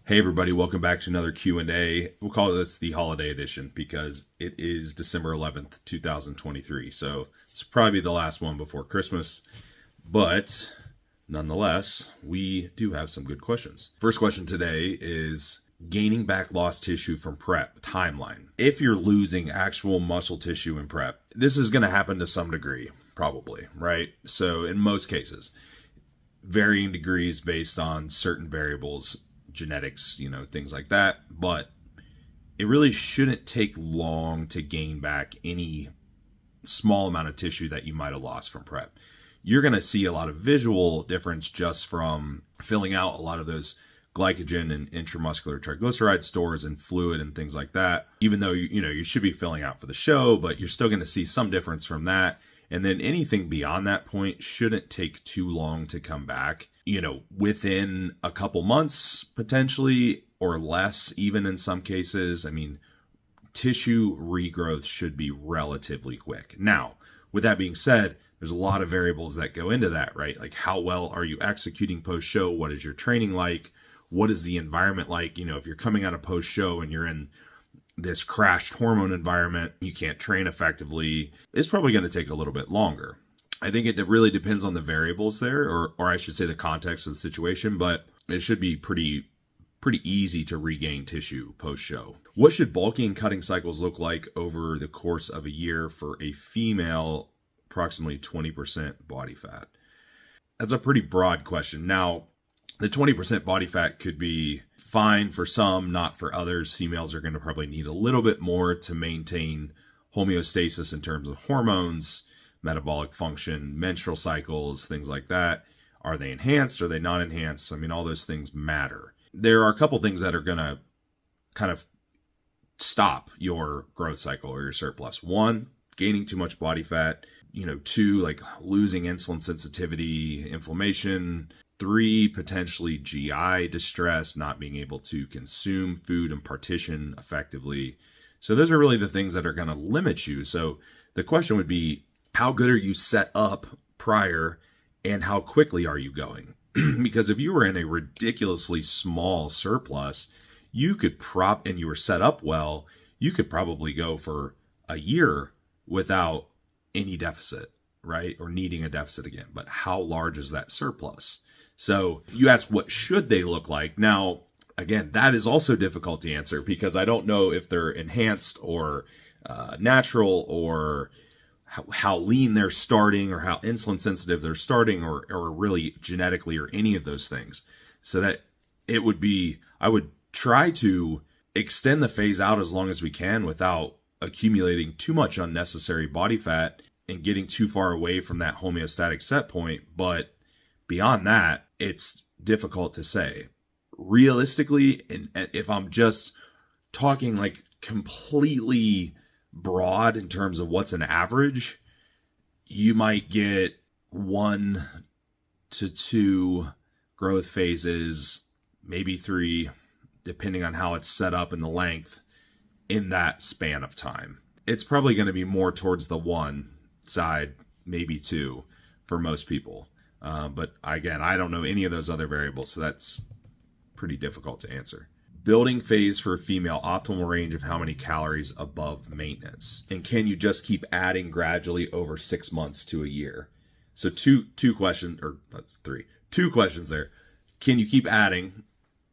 Hey everybody, welcome back to another Q&A. We'll call this the holiday edition because it is December 11th, 2023. So it's probably the last one before Christmas, but nonetheless, we do have some good questions. First question today is gaining back lost tissue from prep timeline. If you're losing actual muscle tissue in prep, this is going to happen to some degree, probably, right? So in most cases, varying degrees based on certain variables, genetics, things like that. But it really shouldn't take long to gain back any small amount of tissue that you might have lost from prep. You're going to see a lot of visual difference just from filling out a lot of those glycogen and intramuscular triglyceride stores and fluid and things like that. Even though you should be filling out for the show, but you're still going to see some difference from that. And then anything beyond that point shouldn't take too long to come back. Within a couple months, potentially, or less, even in some cases. I mean, tissue regrowth should be relatively quick. Now, with that being said, there's a lot of variables that go into that, right? Like, how well are you executing post-show? What is your training like? What is the environment like? If you're coming out of post-show and you're in this crashed hormone environment, you can't train effectively, it's probably going to take a little bit longer. I think it really depends on the variables there, or I should say the context of the situation, but it should be pretty easy to regain tissue post-show. What should bulking and cutting cycles look like over the course of a year for a female, approximately 20% body fat? That's a pretty broad question. Now, the 20% body fat could be fine for some, not for others. Females are going to probably need a little bit more to maintain homeostasis in terms of hormones, metabolic function, menstrual cycles, things like that. Are they enhanced? Are they not enhanced? I mean, all those things matter. There are a couple things that are going to kind of stop your growth cycle or your surplus. One, gaining too much body fat. Two, like losing insulin sensitivity, inflammation. Three, potentially GI distress, not being able to consume food and partition effectively. So those are really the things that are going to limit you. So the question would be, how good are you set up prior and how quickly are you going? Because if you were in a ridiculously small surplus, and you were set up well, you could probably go for a year without any deficit, right? Or needing a deficit again. But how large is that surplus? So you ask, what should they look like? Now, again, that is also difficult to answer because I don't know if they're enhanced or natural, or how lean they're starting, or how insulin sensitive they're starting, or really genetically, or any of those things. So that I would try to extend the phase out as long as we can without accumulating too much unnecessary body fat and getting too far away from that homeostatic set point. But beyond that, it's difficult to say. Realistically, and if I'm just talking like completely broad in terms of what's an average, you might get 1 to 2 growth phases, maybe 3, depending on how it's set up in the length in that span of time. It's probably going to be more towards the 1 side, maybe 2 for most people. But again, I don't know any of those other variables, so that's pretty difficult to answer. Building phase for a female, optimal range of how many calories above maintenance? And can you just keep adding gradually over 6 months to a year? So two questions, or that's 3. 2 questions there. Can you keep adding?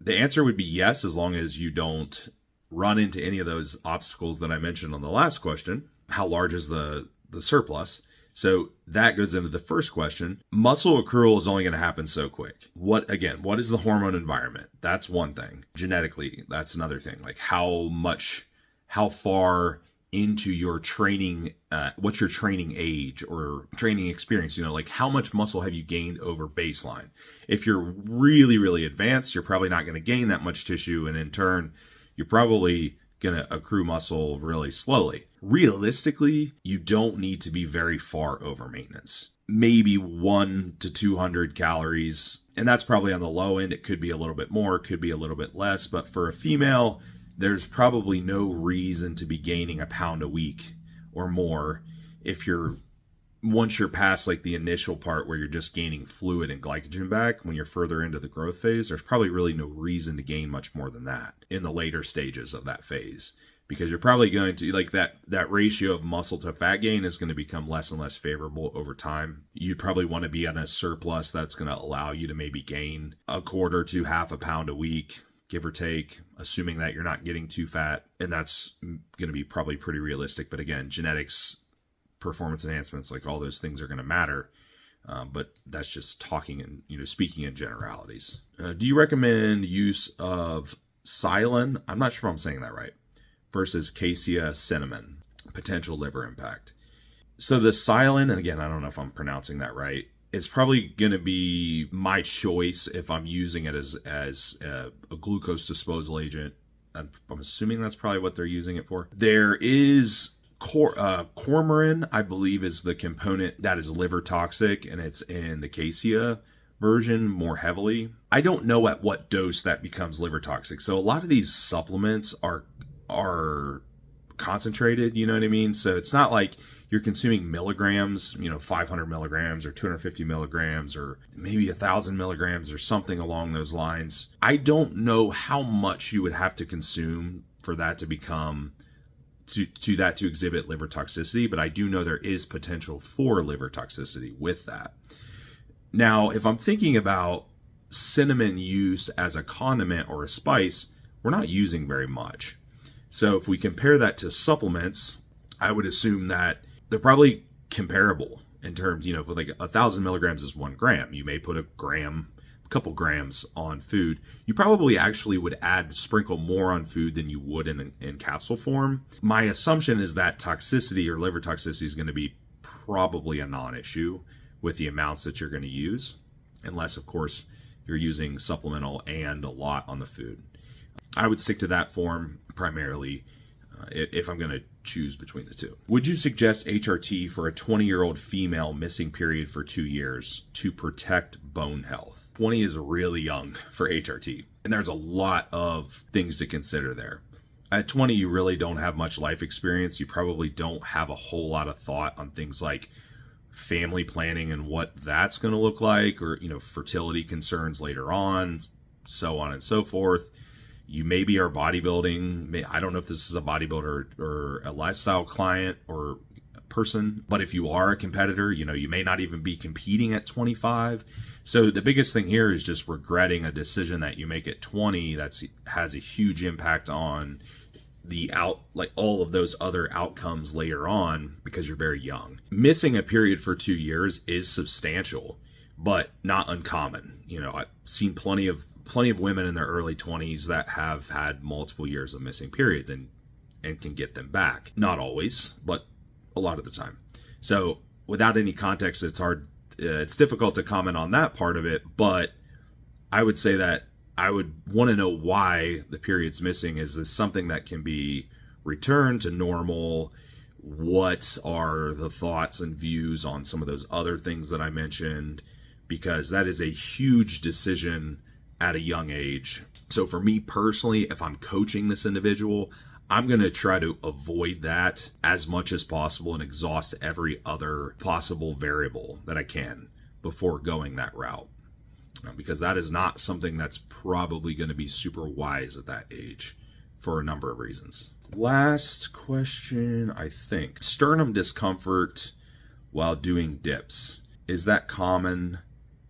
The answer would be yes, as long as you don't run into any of those obstacles that I mentioned on the last question. How large is the surplus? So that goes into the first question. Muscle accrual is only going to happen so quick. What is the hormone environment? That's one thing. Genetically, that's another thing. Like how far into your training, what's your training age or training experience? Like how much muscle have you gained over baseline? If you're really, really advanced, you're probably not going to gain that much tissue. And in turn, you're probably going to accrue muscle really slowly. Realistically, you don't need to be very far over maintenance. Maybe 1 to 200 calories. And that's probably on the low end. It could be a little bit more, could be a little bit less. But for a female, there's probably no reason to be gaining a pound a week or more if you're once you're past like the initial part where you're just gaining fluid and glycogen back, when you're further into the growth phase, there's probably really no reason to gain much more than that in the later stages of that phase, because you're probably going to like that ratio of muscle to fat gain is going to become less and less favorable over time. You'd probably want to be at a surplus that's going to allow you to maybe gain a quarter to half a pound a week, give or take, assuming that you're not getting too fat. And that's going to be probably pretty realistic. But again, genetics, performance enhancements, like all those things are going to matter. But that's just talking and, speaking in generalities. Do you recommend use of ceylon? I'm not sure if I'm saying that right. Versus cassia cinnamon, potential liver impact. So the ceylon, and again, I don't know if I'm pronouncing that right, is probably going to be my choice if I'm using it as a glucose disposal agent. I'm assuming that's probably what they're using it for. There is cormorant, I believe, is the component that is liver toxic, and it's in the cassia version more heavily. I don't know at what dose that becomes liver toxic. So a lot of these supplements are concentrated, you know what I mean? So it's not like you're consuming milligrams, 500 milligrams or 250 milligrams or maybe 1,000 milligrams or something along those lines. I don't know how much you would have to consume for that to become to exhibit liver toxicity, but I do know there is potential for liver toxicity with that. Now, if I'm thinking about cinnamon use as a condiment or a spice, we're not using very much. So if we compare that to supplements, I would assume that they're probably comparable in terms, for like 1,000 milligrams is 1 gram. You may put a couple grams on food. You probably actually would sprinkle more on food than you would in capsule form. My assumption is that toxicity or liver toxicity is going to be probably a non-issue with the amounts that you're going to use, unless of course you're using supplemental and a lot on the food. I would stick to that form primarily if I'm going to choose between the two. Would you suggest HRT for a 20-year-old female missing period for 2 years to protect bone health? 20 is really young for HRT, and there's a lot of things to consider there. At 20, you really don't have much life experience. You probably don't have a whole lot of thought on things like family planning and what that's going to look like, or fertility concerns later on, so on and so forth. You maybe are bodybuilding. I don't know if this is a bodybuilder or a lifestyle client or person, but if you are a competitor, you may not even be competing at 25. So the biggest thing here is just regretting a decision that you make at 20 that has a huge impact on all of those other outcomes later on because you're very young. Missing a period for 2 years is substantial, but not uncommon. I've seen plenty of women in their early 20s that have had multiple years of missing periods and can get them back. Not always, but a lot of the time. So without any context, it's difficult to comment on that part of it, but I would say that I would want to know why the period's missing. Is this something that can be returned to normal? What are the thoughts and views on some of those other things that I mentioned? Because that is a huge decision at a young age. So for me personally, if I'm coaching this individual, I'm going to try to avoid that as much as possible and exhaust every other possible variable that I can before going that route. Because that is not something that's probably going to be super wise at that age for a number of reasons. Last question, I think. Sternum discomfort while doing dips. Is that common,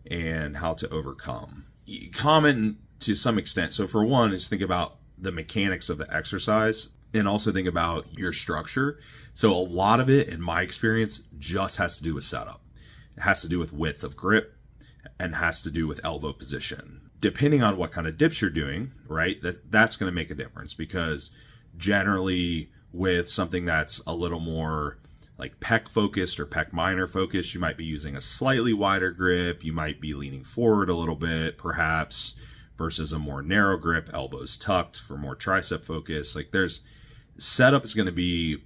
and how to overcome? Common to some extent. So for one, is think about the mechanics of the exercise and also think about your structure. So a lot of it, in my experience, just has to do with setup. It has to do with width of grip and has to do with elbow position. Depending on what kind of dips you're doing, right, that's going to make a difference, because generally with something that's a little more like pec focused or pec minor focused, you might be using a slightly wider grip. You might be leaning forward a little bit, perhaps, versus a more narrow grip, elbows tucked for more tricep focus. Like setup is going to be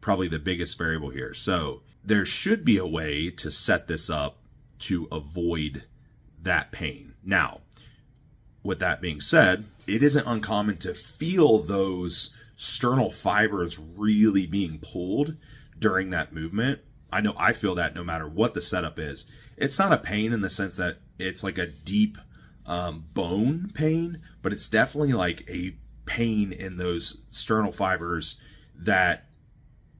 probably the biggest variable here. So there should be a way to set this up to avoid that pain. Now, with that being said, it isn't uncommon to feel those sternal fibers really being pulled during that movement. I know I feel that no matter what the setup is. It's not a pain in the sense that it's like a deep bone pain, but it's definitely like a pain in those sternal fibers that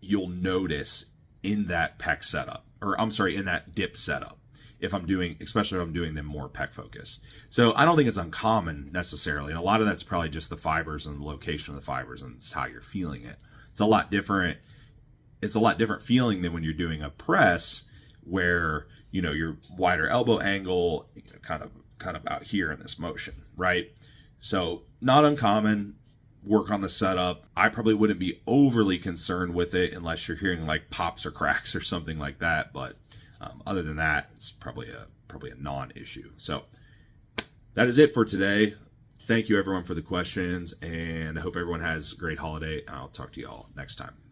you'll notice in that pec setup, or I'm sorry, in that dip setup, if I'm doing, especially if I'm doing them more pec focused. So I don't think it's uncommon necessarily. And a lot of that's probably just the fibers and the location of the fibers and it's how you're feeling it. It's a lot different. It's a lot different feeling than when you're doing a press where, you know, your wider elbow angle, you know, kind of out here in this motion, right? So not uncommon. Work on the setup. I probably wouldn't be overly concerned with it unless you're hearing like pops or cracks or something like that. But other than that, it's probably a non-issue. So that is it for today. Thank you everyone for the questions, and I hope everyone has a great holiday. I'll talk to you all next time.